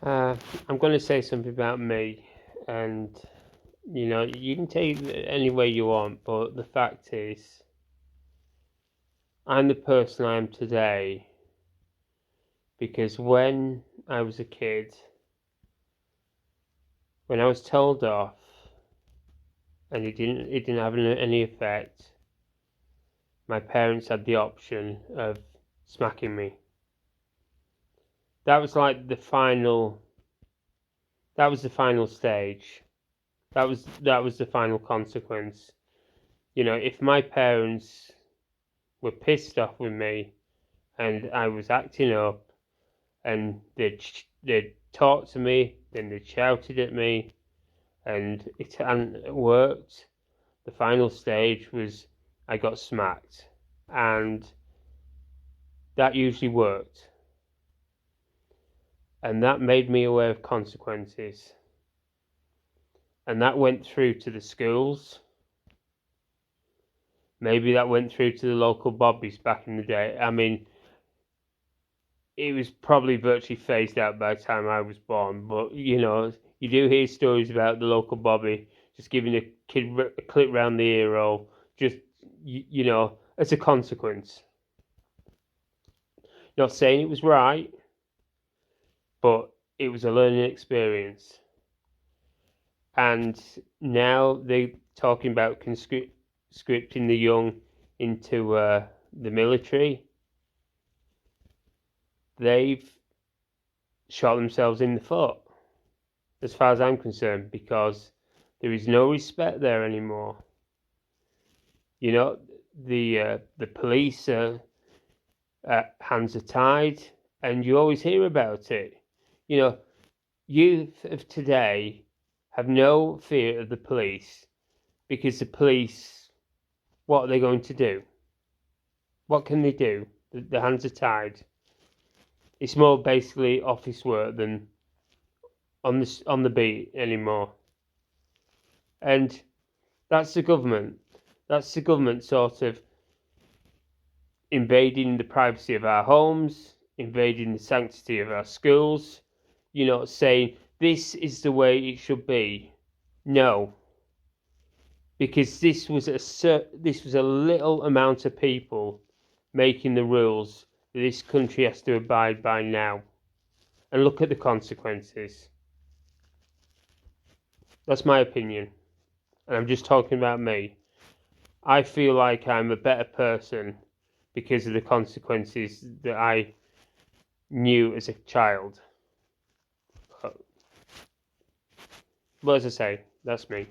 Uh, I'm going to say something about me, and you can take it any way you want, but the fact is, I'm the person I am today because when I was a kid, when I was told off, and it didn't have any effect, my parents had the option of smacking me. That was like the final. That was the final stage. That was the final consequence. If my parents were pissed off with me and I was acting up, and they'd talked to me, then they'd shouted at me, and it hadn't worked. The final stage was I got smacked, and that usually worked, and that made me aware of consequences, and that went through to the schools. Maybe that went through to the local bobbies back in the day. I mean, it was probably virtually phased out by the time I was born. But you do hear stories about the local bobby just giving a kid a clip round the ear roll, just as a consequence. Not saying it was right, but it was a learning experience. And now they're talking about conscripting the young into the military. They've shot themselves in the foot, as far as I'm concerned, because there is no respect there anymore. The police hands are tied, and you always hear about it. Youth of today have no fear of the police because the police, what are they going to do? What can they do? The hands are tied. It's more basically office work than on the beat anymore. And that's the government. That's the government sort of invading the privacy of our homes, invading the sanctity of our schools, saying this is the way it should be. No, because this was a little amount of people making the rules that this country has to abide by now. And look at the consequences. That's my opinion. And I'm just talking about me. I feel like I'm a better person because of the consequences that I knew as a child. But as I say, that's me.